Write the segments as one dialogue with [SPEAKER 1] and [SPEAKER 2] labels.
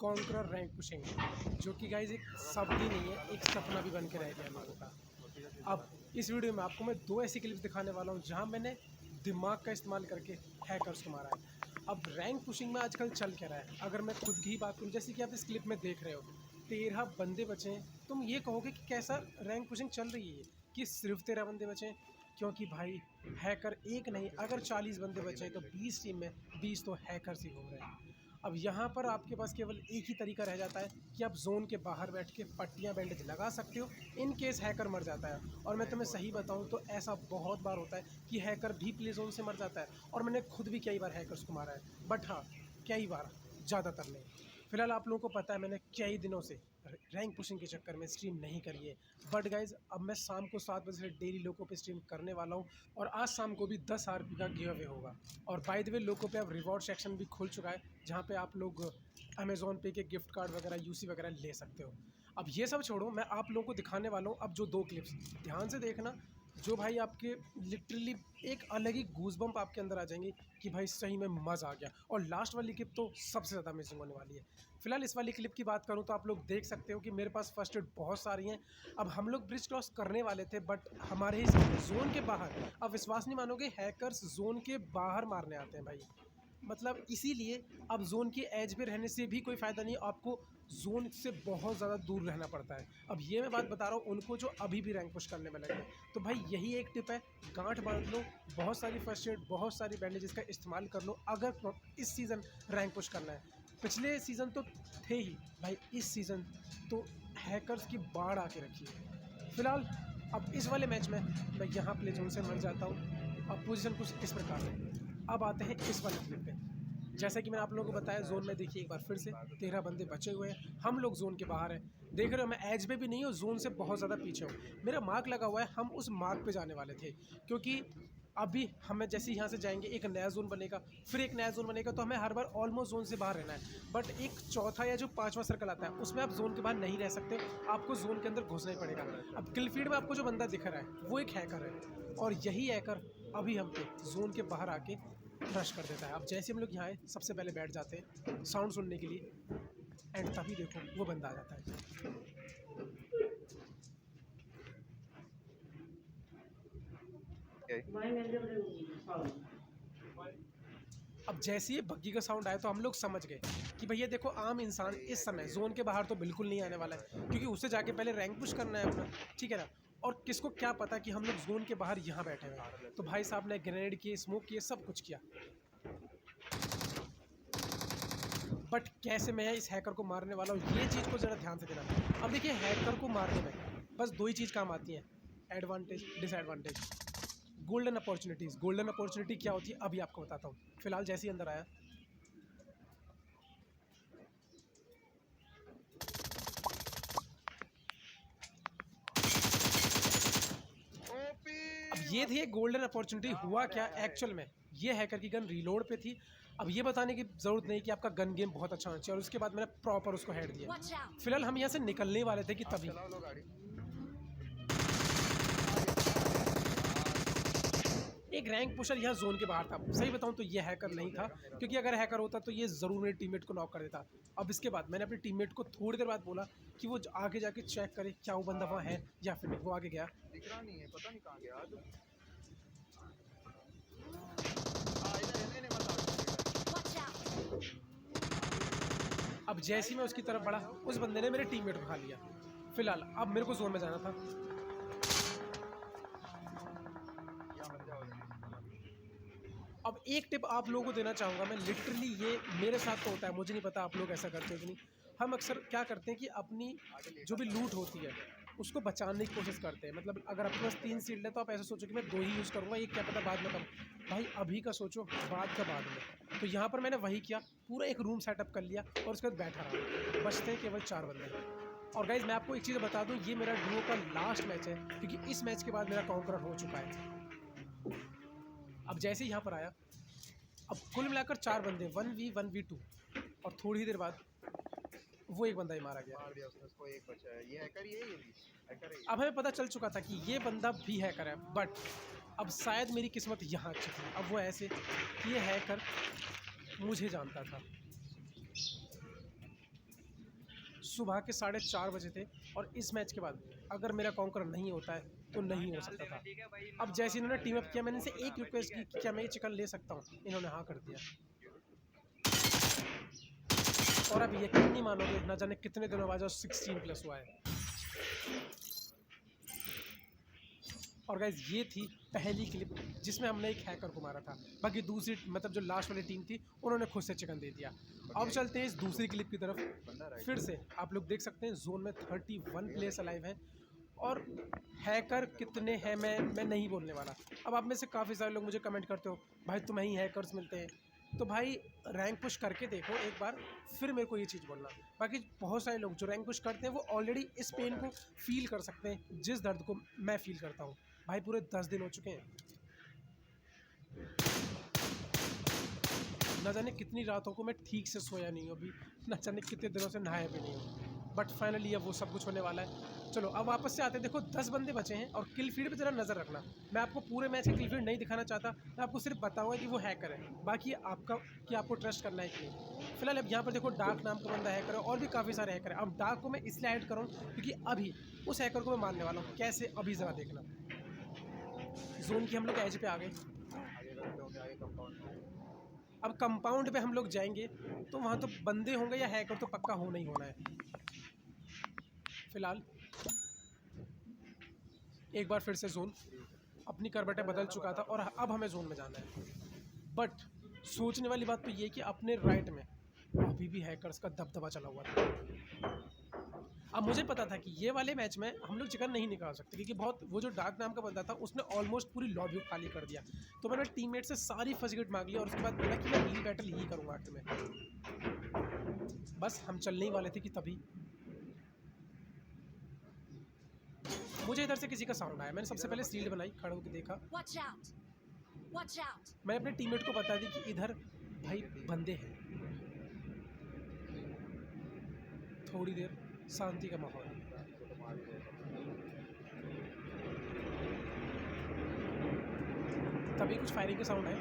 [SPEAKER 1] Conqueror rank pushing, जो कि guys एक शब्द ही नहीं है, एक सपना भी बन के रह गया लोगों का। अब इस वीडियो में आपको मैं 2 ऐसी क्लिप्स दिखाने वाला हूँ जहाँ मैंने दिमाग का इस्तेमाल करके हैकर्स को मारा है। अब रैंक पुशिंग में आजकल चल क्या रहा है, अगर मैं खुद की ही बात करूँ, जैसे कि आप इस क्लिप में देख रहे हो 13 बंदे बचे हैं। तुम ये कहोगे कि कैसा रैंक पुशिंग चल रही है कि सिर्फ 13 बंदे बचे हैं, क्योंकि भाई हैकर एक नहीं, अगर 40 बंदे बचे हैं तो 20 टीम में 20 तो हैकर्स ही घूम रहे हैं। अब यहाँ पर आपके पास केवल एक ही तरीका रह जाता है कि आप जोन के बाहर बैठ के पट्टियाँ बैंडेज लगा सकते हो इन केस हैकर मर जाता है। और मैं तुम्हें सही बताऊँ तो ऐसा बहुत बार होता है कि हैकर भी प्ले जोन से मर जाता है, और मैंने खुद भी कई बार हैकर्स को मारा है। बट हाँ, कई बार, ज़्यादातर नहीं। फिलहाल आप लोगों को पता है मैंने कई दिनों से रैंक पुशिंग के चक्कर में स्ट्रीम नहीं करी है। बट गाइज अब मैं शाम को 7 बजे से डेली लोगों पे स्ट्रीम करने वाला हूँ, और आज शाम को भी 10 RP का गिव अवे होगा। और बाय द वे लोगों पे अब रिवॉर्ड सेक्शन भी खुल चुका है, जहाँ पे आप लोग अमेज़ॉन पे के गिफ्ट कार्ड वगैरह यूसी वगैरह ले सकते हो। अब ये सब छोड़ो, मैं आप लोगों को दिखाने वाला हूँ अब जो 2 क्लिप्स, ध्यान से देखना, जो भाई आपके लिटरली एक अलग ही गूज़बम्प आपके अंदर आ जाएंगे कि भाई सही में मज़ा आ गया। और लास्ट वाली क्लिप तो सबसे ज़्यादा अमेजिंग होने वाली है। फिलहाल इस वाली क्लिप की बात करूं तो आप लोग देख सकते हो कि मेरे पास फर्स्ट एड बहुत सारी हैं। अब हम लोग ब्रिज क्रॉस करने वाले थे, बट हमारे ही जोन के बाहर, अब विश्वास नहीं मानोगे, हैकर्स जोन के बाहर मारने आते हैं भाई। मतलब इसीलिए अब जोन की एज पे रहने से भी कोई फ़ायदा नहीं, आपको जोन से बहुत ज़्यादा दूर रहना पड़ता है। अब ये मैं बात बता रहा हूँ उनको जो अभी भी रैंक पुश करने में लगे हैं। तो भाई यही एक टिप है, गांठ बांध लो, बहुत सारी फर्स्ट एड, बहुत सारी बैंडेजेस का इस्तेमाल कर लो अगर इस सीज़न रैंक पुश करना है। पिछले सीज़न तो थे ही भाई, इस सीज़न तो हैकर्स की बाढ़ आके रखी है। फिलहाल अब इस वाले मैच में मैं यहाँ प्ले जोन से मर जाता हूँ। अब पोजीशन कुछ इस प्रकार है। अब आते हैं इस वाले क्लिप पे। जैसा कि मैंने आप लोगों को बताया, जोन में देखिए एक बार फिर से 13 बंदे बचे हुए हैं, हम लोग जोन के बाहर हैं। देख रहे हो मैं एज पे भी नहीं हूँ, जोन से बहुत ज़्यादा पीछे हूँ, मेरा मार्क लगा हुआ है, हम उस मार्क पे जाने वाले थे। क्योंकि अभी हमें जैसे यहाँ से जाएंगे एक नया जोन बनेगा, फिर एक नया जोन बनेगा, तो हमें हर बार ऑलमोस्ट जोन से बाहर रहना है। बट एक चौथा या जो 5वां सर्कल आता है उसमें आप जोन के बाहर नहीं रह सकते, आपको जोन के अंदर घुसना ही पड़ेगा। अब किल फीड में आपको जो बंदा दिख रहा है वो एक हैकर है, और यही हैकर अभी हम पे जोन के बाहर आके रश कर देता है। अब जैसे हम लोग यहाँ आए, सबसे पहले बैठ जाते हैं साउंड सुनने के लिए, एंड तभी देखो वो बंदा आ जाता है। अब जैसे ही बग्गी का साउंड आया तो हम लोग समझ गए कि भैया देखो, आम इंसान इस समय जोन के बाहर तो बिल्कुल नहीं आने वाला है, क्योंकि उसे जाके पहले रैंक पुश करना है अपना, ठीक है ना। और किसको क्या पता कि हम लोग जोन के बाहर यहाँ बैठे हैं। तो भाई साहब ने ग्रेनेड किए, स्मोक किए, सब कुछ किया, बट कैसे मैं इस हैकर को मारने वाला हूँ, ये चीज़ को ज़रा ध्यान से देना। अब देखिए, हैकर को मारने में बस 2 ही चीज़ काम आती हैं, advantage, disadvantage, golden opportunities. Golden opportunity क्या होती है अभी आपको बताता हूँ। फिलहाल जैसे ही अंदर आया, अब ये थी एक गोल्डन अपॉर्चुनिटी। हुआ क्या एक्चुअल में, ये हैकर की गन रीलोड पे थी। अब ये बताने की ज़रूरत नहीं कि आपका गन गेम बहुत अच्छा होना चाहिए, और उसके बाद मैंने प्रॉपर उसको हेड दिया। फिलहाल हम यहाँ से निकलने वाले थे कि तभी एक रैंक पुशर यहाँ जोन के बाहर था। सही बताऊँ तो ये हैकर नहीं था, क्योंकि अगर हैकर होता तो ये ज़रूर मेरे टीममेट को नॉक कर देता। अब इसके बाद मैंने अपने टीममेट को थोड़ी देर बाद बोला कि वो आगे जाके चेक करे क्या वो बंदा वहाँ है या फिर नहीं। वो आगे गया,
[SPEAKER 2] दिख रहा नहीं है, पता नहीं कहाँ गया आज।
[SPEAKER 1] अब जैसे ही मैं उसकी तरफ बढ़ा, उस बंदे ने मेरे टीममेट को खा लिया। फिलहाल अब मेरे को जोन में जाना था। अब एक टिप आप लोगों को देना चाहूँगा मैं, लिटरली ये मेरे साथ तो होता है, मुझे नहीं पता आप लोग ऐसा करते हो कि नहीं। हम अक्सर क्या करते हैं कि अपनी जो भी लूट होती है उसको बचाने की कोशिश करते हैं। मतलब अगर आपके पास 3 सील्ड है तो आप ऐसा सोचो कि मैं 2 ही यूज़ करूँगा, एक क्या पता बाद में करूँ। भाई अभी का सोचो, बाद का बाद में। तो यहाँ पर मैंने वही किया, पूरा एक रूम सेटअप कर लिया और उसके बाद बैठा रहा। बचते हैं केवल 4 बंदे। और गाइज़ मैं आपको एक चीज़ बता दूँ, ये मेरा डुओ का लास्ट मैच है, क्योंकि इस मैच के बाद मेरा कॉन्करर हो चुका है। अब जैसे ही यहाँ पर आया, अब कुल मिलाकर 4 बंदे, 1v1v2, और थोड़ी देर बाद वो एक बंदा ही मारा गया।
[SPEAKER 2] मार दिया उसने, उसको एक बचा है। ये हैकर ही है, ये भी हैकर है।
[SPEAKER 1] अब हमें पता चल चुका था कि ये बंदा भी हैकर है, बट अब शायद मेरी किस्मत यहाँ अच्छी थी। अब वो ऐसे कि ये हैकर मुझे जानता था। सुबह के 4:30 बजे थे और इस मैच के बाद अगर मेरा कॉन्कर नहीं होता है तो नहीं हो सकता था। अब जैसे इन्होंने टीम अप किया, मैंने इनसे एक रिक्वेस्ट की कि क्या मैं ये चिकन ले सकता हूँ, इन्होंने हाँ कर दिया। और अब यकीन नहीं मानोगे, ना जाने कितने दिनों बाद 16+ हुआ है। और गाइज ये थी पहली क्लिप जिसमें हमने एक हैकर को मारा था। बाकी दूसरी मतलब जो लास्ट वाली टीम थी उन्होंने खुद से चिकन दे दिया। अब चलते हैं इस दूसरी क्लिप की तरफ। फिर से आप लोग देख सकते हैं जोन में 31 प्लेयर्स अलाइव हैं और हैकर कितने हैं मैं नहीं बोलने वाला। अब आप में से काफ़ी सारे लोग मुझे कमेंट करते हो भाई तुम्हें ही हैकर्स मिलते हैं, तो भाई रैंक पुश करके देखो एक बार, फिर मेरे को ये चीज़ बोलना। बाकी बहुत सारे लोग जो रैंक पुश करते हैं वो ऑलरेडी इस पेन को फील कर सकते हैं जिस दर्द को मैं फील करता हूँ। भाई पूरे 10 दिन हो चुके हैं, ना जाने कितनी रातों को मैं ठीक से सोया नहीं हूँ अभी, ना जाने कितने दिनों से नहाया भी नहीं हूँ। बट फाइनली अब वो सब कुछ होने वाला है। चलो अब वापस से आते हैं। देखो 10 बंदे बचे हैं और किल फीड पे ज़रा नज़र रखना। मैं आपको पूरे मैच का किल फीड नहीं दिखाना चाहता, मैं आपको सिर्फ बताऊंगा कि वो हैकर है, बाकी आपका कि आपको ट्रस्ट करना है कि नहीं। फिलहाल अब यहाँ पर देखो डार्क नाम का बंदा हैकर है और भी काफ़ी सारे हैकर है। अब डार्क को मैं इसलिए ऐड करूँ क्योंकि अभी उस हैकर को मैं मारने वाला हूँ। कैसे, अभी ज़रा देखना। जोन की हम लोग एज पे आ गए। अब कंपाउंड पे हम लोग जाएंगे तो वहाँ तो बंदे होंगे या हैकर तो पक्का होना ही होना है। फिलहाल एक बार फिर से जोन अपनी करवटें बदल चुका था और अब हमें जोन में जाना है। बट सोचने वाली बात तो ये कि अपने राइट में अभी भी हैकर्स का दबदबा चला हुआ था। अब मुझे पता था कि ये वाले मैच में हम लोग चिकन नहीं निकाल सकते क्योंकि बहुत वो जो डार्क नाम का बंदा था उसने ऑलमोस्ट पूरी लॉबी खाली कर दिया। तो मैंने टीममेट से सारी फर्स्ट गेट मांग ली और उसके बाद बोला कि मैं हील बैटल ही करूँगा आखिर में। बस हम चलने ही वाले थे कि तभी मुझे इधर से किसी का साउंड आया। मैंने सबसे पहले शील्ड बनाई, खड़ा होकर देखा। मैंने अपने टीममेट को बता दी कि इधर भाई बंदे हैं। थोड़ी देर शांति का माहौल। तभी कुछ फायरिंग के साउंड आए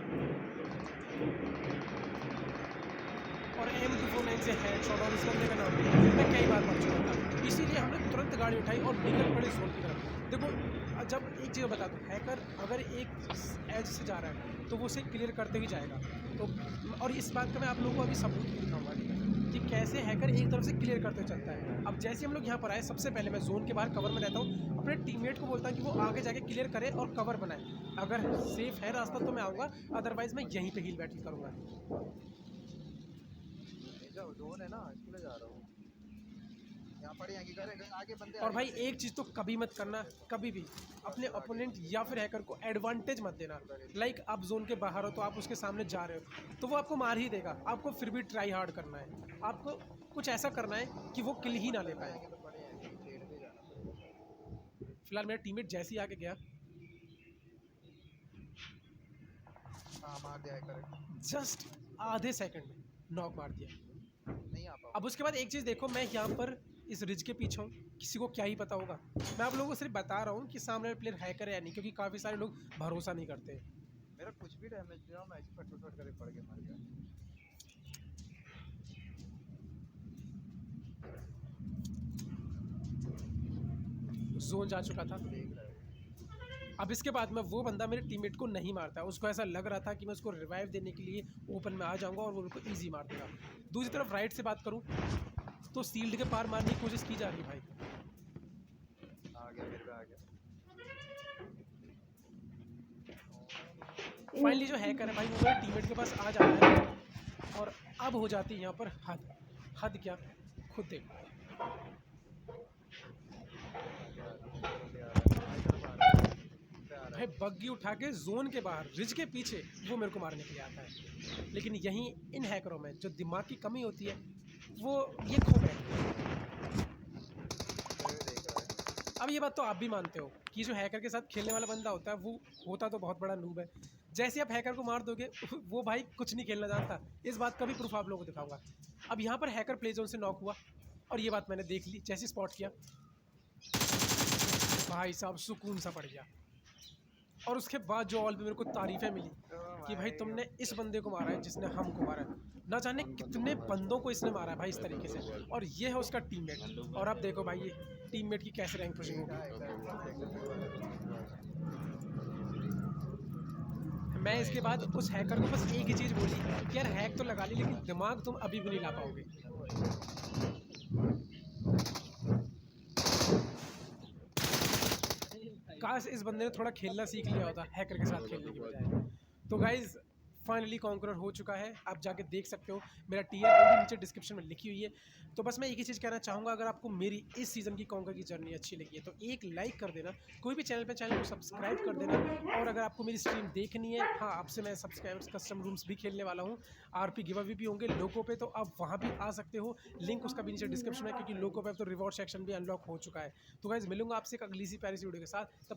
[SPEAKER 1] और M249 से हेडशॉट और इस बंदे का नाम मैं कई बार पढ़ चुका था, इसीलिए हमने तुरंत गाड़ी उठाई और निकल पड़े जोन की तरफ। देखो जब एक चीज़ बता दूँ, हैकर अगर एक एज से जा रहा है तो वो उसे क्लियर करते ही जाएगा। तो और इस बात का मैं आप लोगों को अभी सबूत भी दिखाऊंगा कि कैसे हैकर एक तरफ से क्लियर करते चलता है। अब जैसे हम लोग यहाँ पर आए, सबसे पहले मैं जोन के बाहर कवर में रहता हूँ, अपने टीममेट को बोलता हूँ कि वो आगे जाके क्लियर करे और कवर बनाए। अगर सेफ है रास्ता तो मैं आऊँगा, अदरवाइज मैं यहीं पे हील बैटल करूँगा।
[SPEAKER 2] जोन है ना, इसलिए जा रहा हूँ। यहाँ पड़े आगे बंदे।
[SPEAKER 1] और भाई एक चीज़ तो कभी मत करना, कभी भी अपने ओपोनेंट या फिर हैकर को एडवांटेज मत देना। लाइक आप जोन के बाहर हो तो आप उसके सामने जा रहे हो तो वो आपको मार ही देगा, आपको फिर भी ट्राई हार्ड करना है। आपको कुछ ऐसा करना है कि वो किल ही ना ले पाए। फिलहाल मेरा टीममेट जैसे ही आगे गया,
[SPEAKER 2] मार दिया हैकर,
[SPEAKER 1] जस्ट आधे सेकंड में नॉक मार दिया।
[SPEAKER 2] नहीं आ पाऊँ।
[SPEAKER 1] अब उसके बाद एक चीज़ देखो, मैं यहाँ पर इस रिज के पीछे हूँ, किसी को क्या ही पता होगा। मैं आप लोगों को सिर्फ बता रहा हूँ कि सामने प्लेयर हैकर है या नहीं, क्योंकि काफ़ी सारे लोग भरोसा नहीं करते।
[SPEAKER 2] मेरा कुछ भी डैमेज दिया, मैं ऐसे फट करके पड़ के मर गया।
[SPEAKER 1] जोन जा चुका था। अब इसके बाद में वो बंदा मेरे टीममेट को नहीं मारता, उसको ऐसा लग रहा था कि मैं उसको रिवाइव देने के लिए ओपन में आ जाऊंगा और वो मेरे को ईजी मार देगा। दूसरी तरफ राइट से बात करूं तो सील्ड के पार मारने की कोशिश की जा रही भाई।
[SPEAKER 2] आ गया, मेरे पे आ गया।
[SPEAKER 1] फाइनली जो हैकर है भाई वो मेरे टीममेट के पास आ जाता है और अब हो जाती है यहाँ पर हद क्या, खुद देखो। भाई बग्गी उठा के जोन के बाहर रिज के पीछे वो मेरे को मारने के लिए आता है, लेकिन यहीं इन हैकरों में जो दिमाग की कमी होती है वो ये खो गए। अब ये बात तो आप भी मानते हो कि जो हैकर के साथ खेलने वाला बंदा होता है वो होता तो बहुत बड़ा नूब है। जैसे आप हैकर को मार दोगे वो भाई कुछ नहीं खेलना जानता। इस बात का भी प्रूफ आप लोगों को दिखाऊंगा। अब यहाँ पर हैकर प्ले जोन से नॉक हुआ और ये बात मैंने देख ली, जैसे स्पॉट किया भाई साहब सुकून सा पड़ गया। और उसके बाद जो ऑल पे मेरे को तारीफ़ें मिली कि भाई तुमने इस बंदे को मारा है जिसने हमको मारा है, ना जाने कितने बंदों को इसने मारा है भाई इस तरीके से, और ये है उसका टीममेट। और अब देखो भाई ये टीममेट की कैसे रैंक पुशिंग होगी। मैं इसके बाद उस हैकर को बस एक ही चीज़ बोली कि यार हैक तो लगा ली लेकिन दिमाग तुम अभी भी नहीं ला पाओगे। काश इस बंदे ने थोड़ा खेलना सीख लिया होता हैकर के साथ खेलने की बजाय। तो गाइज फाइनली कॉन्करर हो चुका है, आप जाके देख सकते हो, मेरा टीयर आईडी नीचे डिस्क्रिप्शन में लिखी हुई है। तो बस मैं एक ही चीज़ कहना चाहूँगा, अगर आपको मेरी इस सीज़न की कॉन्कर की जर्नी अच्छी लगी है तो एक लाइक कर देना, कोई भी चैनल को सब्सक्राइब कर देना। और अगर आपको मेरी स्ट्रीम देखनी है, हाँ आपसे मैं सब्सक्राइबर्स कस्टम रूम्स भी खेलने वाला हूँ, आरपी गिव अवे भी होंगे लोगों पे, तो आप वहाँ भी आ सकते हो, लिंक उसका भी नीचे डिस्क्रिप्शन में, क्योंकि लोगों पे अब तो रिवॉर्ड सेक्शन भी अनलॉक हो चुका है। तो गाइज मिलूंगा आपसे एक अगली सी प्यारी सी वीडियो के साथ, तब